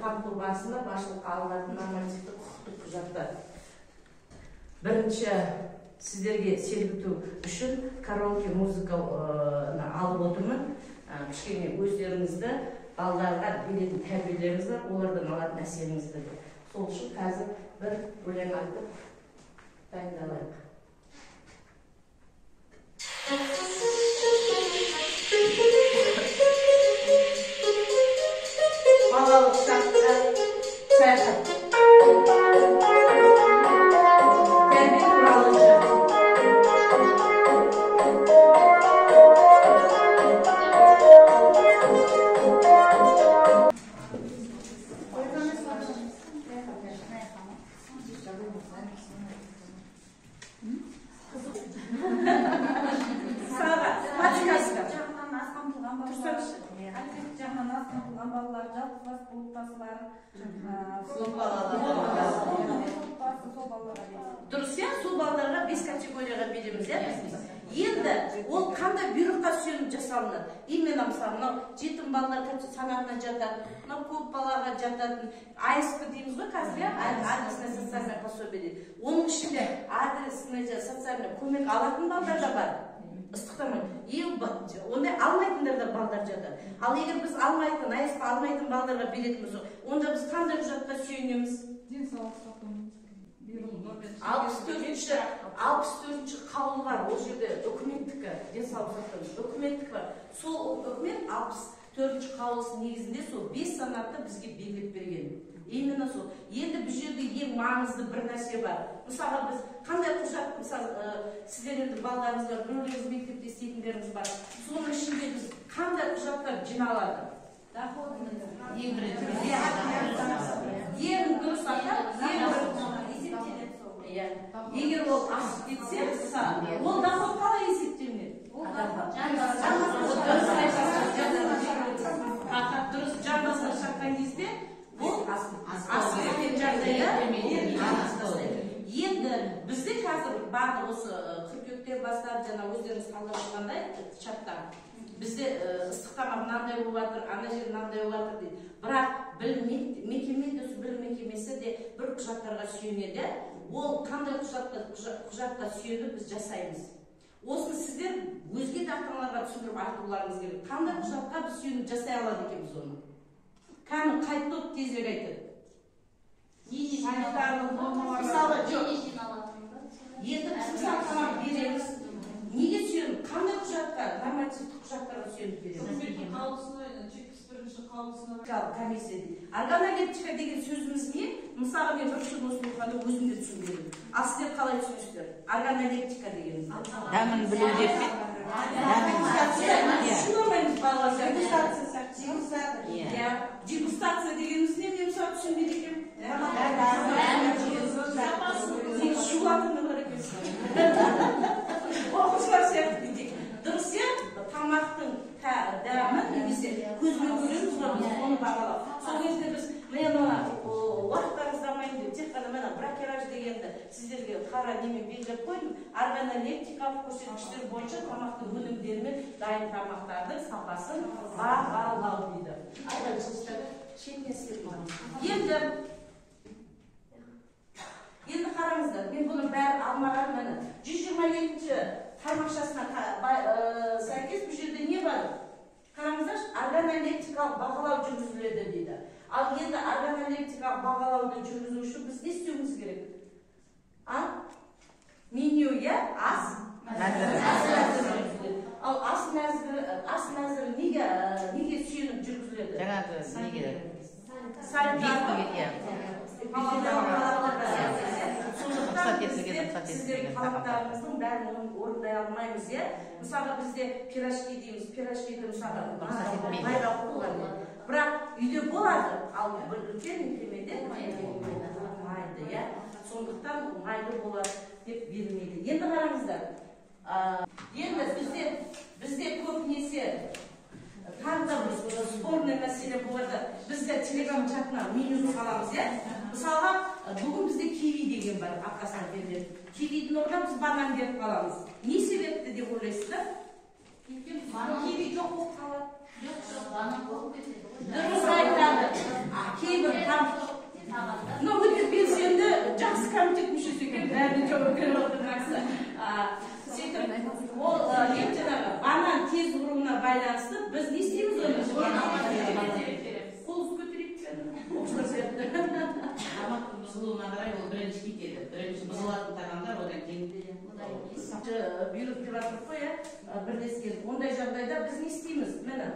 қамту барысында басшылыққа алынатын нормативтік құқықтық құжаттар. Бірінші сіздерге сергіту үшін караоке музыканы алып отырмын. Кішкене өздеріңізді балдарға беретін тәрбиелеріңіз бар, олардан алатын әсеріңізді. Сол үшін қазір бір өлең айтып дайындалайық. Балалық шақта саяхат. Тәрбие туралы жыр. Дұрыс, сол балаларға 5 категорияға береміз. Енді ол қандай бұйрыққа сүйеніп жасалынады? Именно мысалы, жетім балалар санатына жатады, көп балаға жататын АСП дейміз ғой қазір, адресный социальный пособие дейді. Оның ішінде адресный социальный көмек алатын балдар да бар. Ыстықтамай. Ондай алмайтындар да балдар жатады. Ал егер біз алмайтын, АСП алмайтын балдарға беретіміз, онда біз қандай құжатқа сүйенеміз? Денсаулық сақтау. 64-ші қаулы бар, ол жерде үкіметтікі, денсаулық сақтау, үкіметтікі бар. Сол үкімет 64-ші қаулысы негізінде сол 5 санатты бізге белгілеп берген. Именно сол. Енді бұл жерде ең маңызды бір нәрсе бар. Мысалға біз қандай құжат, мысалы, сіздер енді балдарыңыз бар, біреулеріңіз мектепте істейтіндеріңіз бар. Соның ішінде біз қандай құжаттар жиналады? Ең дұрыс айтады, егер ол асып кетсе, ол доход қалай есептелінеді? Дұрыс, жан басына шаққан кезде бұл асып кеткен жағдайда. Енді бізде қазір барлық осы қыркүйектен бастап жаңа өздеріңіз қалап жатқандай чаттар. Бізде ыстық тамақ мынандай болып жатыр, ана жер мынандай болып жатыр дейді. Бірақ білім мекемесі де бір құжаттарға сүйенеді. Ол қандай құжатқа сүйеніп біз жасаймыз. Осыны сіздер өзге де ата-аналарға түсіндіріп айтуларыңыз керек. Қандай құжатқа біз сүйеніп жасай алады екенбіз оны? Кәні қайтып тезірек айтады. Мысалы, жоқ. Енді біз ата-анаға береміз. Неге сүйеніп? Қандай құжатқа, нормативті құжаттарға сүйеніп береміз? Комиссия дейді. Органолептика деген сөзіміз не? Мысалы, мен бір сөз осы болғанда өзім де түсінбедім. Ал сіздер қалай түсінесіздер? Органолептика дегеніміз. Дәмін білу деп пе? Түсінемейміз балалар. Дегустация дегеніміз не? Мен мысалы түсінбеді екенмін. Жуатыны бар екенсің. Оқушылар сияқты дейік. Дұрыс иә? Тамақтың дәмін немесе көзбен көреміз ғой, оны бағалап. Сол кезде біз мен уақыттарыңызды алмайын деп, тек қана мына бракераж дегенді сіздерге қара немен белгілеп қойдым. Органолептикалық көрсеткіштер бойынша тамақтың өнімдері мен дайын тамақтардың сапасын бағалау дейді. Енді қараңыздар, мен бұның бәрі алмаған мәні. 122-ші тармақшасына сәйкес бұл жерде не бар? Қараңыздар, органолептикалық бағалау жүргізіледі дейді. Ал енді органолептикалық бағалауды жүргізу үшін біз не істеуіміз керек? Меню, иә? Ас мәзірі. Ал ас мәзірі неге сүйеніп жүргізіледі? Жаңағы неге? Сіздердің талаптарыңыздың бәрін орындай алмаймыз, е? Мысалға бізде пирожки дейміз, пирожкиді мысалға майда қойылған. Бірақ үйде болады, ал бір үлкен мекемеде майды, е? Сондықтан майды болады деп берілмейді. Енді қараңыздар, енді бізде көп несе тағы да спорный мәселе болады. Бізде телеграм чатына меню саламыз, е? Мысалға, бүгін бізде киви деген бар, аптасына беріледі. Кивидің орнына біз банан беріп қаламыз. Не себепті деп ойлайсыздар? Киви жоқ болып қалады. Дұрыс айтады. Кейбір көріп отырмақсы. Сөйтіп, ол жаңағы банан тез құруына байланысты біз не істейміз оны? Қолыз көтерейік пе? Тамақ бұзылуына қарай ол бірінші кетеді. Бірінші бұзылатын тағамдар одан кейін бұйрық деп жатыр ғой, бірлескен. Ондай жағдайда біз не істейміз? Мені,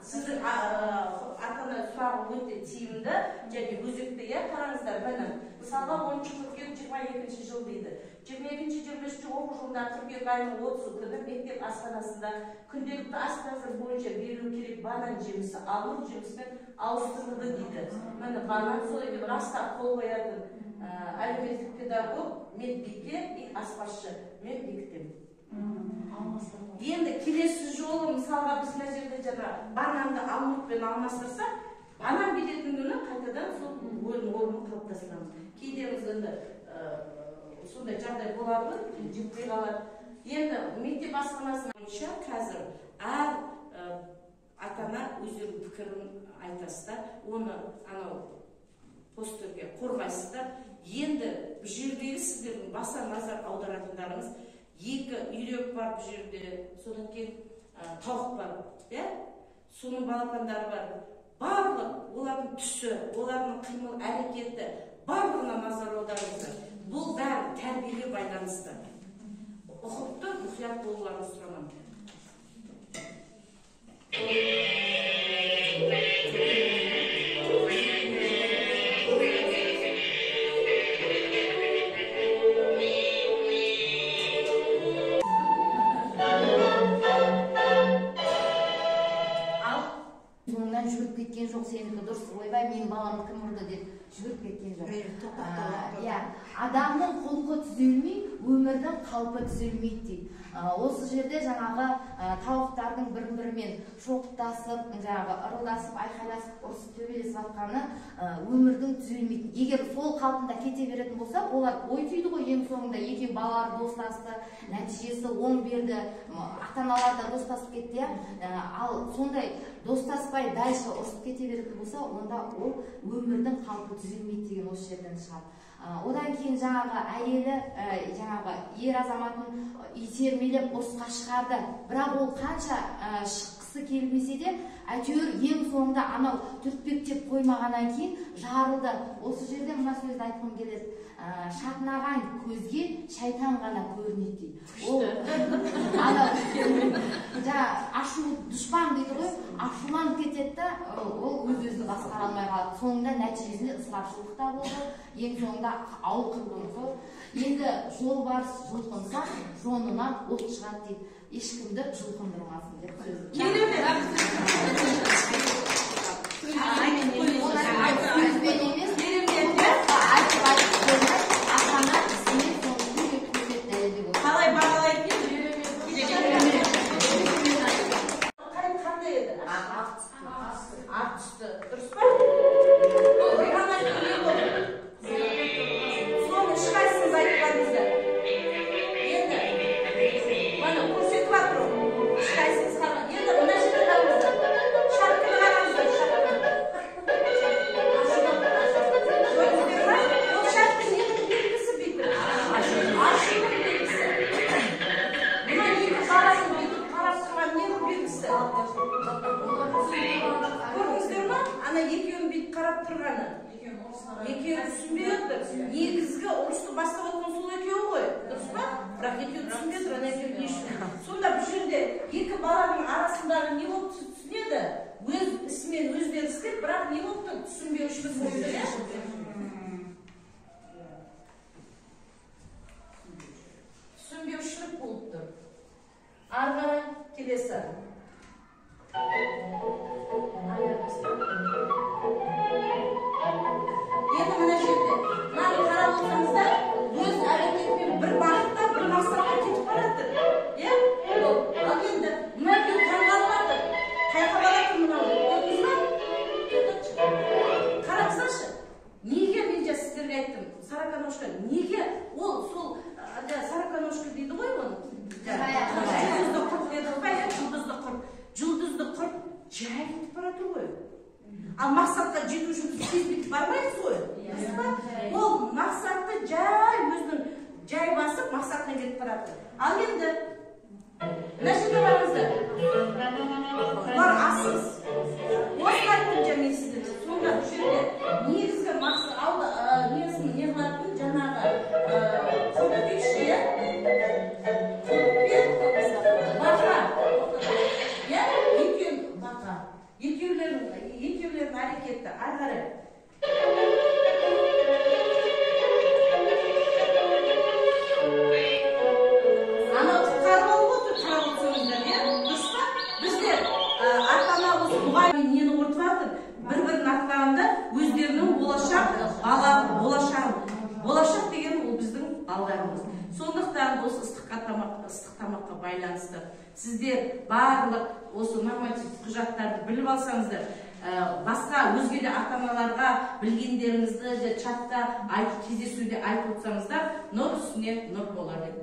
сіздің ата-ана сұрағы өте тиімді және өзекті, қараңыздар, мені. Мысалға 10 қыркүйек 22 жыл дейді. 22-23 оқу жылында қыркүйек айының 30 күні мектеп асханасында күнделікті ас дәстүр бойынша берілу керек банан жемісі ауыр жеміспен ауыстырылды дейді. Мені банан сол екен раста қол қоятын әлеуметтік педагог, медбике и аспазшы. Мен бекітемін. Енді келесі жолы мысалға біз мына жерде жаңа бананды алмұртпен алмастырсақ, банан беретін күні қайтадан сол орнын қалыптастырамыз. Кейде енді сондай жағдай болады, жетпей қалады. Енді мектеп асханасы бойынша қазір әр ата-ана өздерінің пікірін айтасыздар, оны постерге қорғайсыздар. Енді бұл жердегі сіздердің баса назар аударатындарыңыз екі үйрек бар бұл жерде, содан кейін тауық бар, соның балапандары бар. Барлық олардың түсі, олардың қимыл әрекеті барлығына назар аударыңыздар. Бұл бәрі тәрбиеге байланысты. Ұқыпты, мұқият болуларын сұрамын. Жүгіріп кеткен жоқ, сенікі дұрыс, ойбай, менің баламды кім ұрды деп жүгіріп кеткен жоқ. Адамның құлқы түзелмей, өмірдің қалпы түзелмейді дейді. Осы жерде жаңағы тауықтардың бір-бірімен шоқтасып, жаңағы ырылдасып, айқайласып, ұрысып төбелесіп жатқаны өмірдің түзелмейтін. Егер сол қалпында кете беретін болса, олар ой түйді ғой, ең соңында екеу балалар достасты, нәтижесі оң берді, ата-аналар да достасып кетті. Ал сондай достаспай дальше ұрысып кете беретін болса, онда ол өмірдің қалпы түзелмейді деген осы жерден шығады. Одан кейін жаңағы әйелі, жаңағы ер азаматын итермелеп ұрысқа шығарды. Бірақ ол қанша шыққысы келмесе де, әйтеуір ең соңында анау түртпектеп қоймағаннан кейін жарылды. Осы жерде мына сөзді айтқым келеді. Шатынаған көзге шайтан ғана көрінеді дейді. Ол ашу дұшпан дейді ғой, ашуланып кетеді, ол өз-өзін басқара алмай қалады. Соңында нәтижесінде ысырапшылық та болды, ең соңында ауыл қырылды. Енді жолбарыс жұлқынса, жонынан от шығады дейді. Ешкімді жұлқындырмасын деп сөз. Негізгі ұрысты бастап отқан сол екеуі ғой, дұрыс па? Бірақ екеуі түсінбей тұр, ана екеуі не үшін. Сонда бұл жерде екі баланың арасындағы не болып түсінеді? Өз ісімен өздері істеп, бірақ не болып тұр? Түсінбеушілік болды, түсінбеушілік болып тұр. Ары қарай келесі. Енді мына жерде, мынаны қарап отырсаңыздар, өз әрекетпен бір бағытта, бір мақсатқа кетіп барады. Ал енді мына екеуі таңғалып жатыр. Қайқа барады мынау? Көрдіңіз ба? Қараңыздаршы. Неге мен жаңа сіздерге айттым? Сороконожка. Неге ол сол сороконожка дейді ғой оны? Жұлдызды құрт деді ғой, жұлдызды құрт. Жұлдызды құрт жай кетіп барады ғой. Ал мақсатқа жету үшін тез бүйтіп бармаймыз ғой. Ол мақсатты жай өзінің жай мақсатына кетіп барады. Ал енді мына жерге қараңыздар. Бұлар асыз. Осыны айттым жаңа мен сіздерге. Сонда бұл жерде негізгі мақсат несін не қылатын жаңағы көкпекші, көкпек, бақа. Иә, бақа. Екеулерінің әрекеті ары қарай. Анау құтқарып алып отыр, қарап отырсаңыздар, иә? Дұрыс па? Біздер ата-ана осы мұғалім нені ортып жатыр? Бір-бірін аттағанда өздерінің болашақ деген ол біздің балаларымыз. Сондықтан осы ыстық тамаққа байланысты сіздер барлық осы норматив құжаттарды біліп алсаңыздар, басқа өзге де ата-аналарға білгендеріңізді чатта кездесуде айтып отырсаңыздар, нұр үстіне нұр болар еді.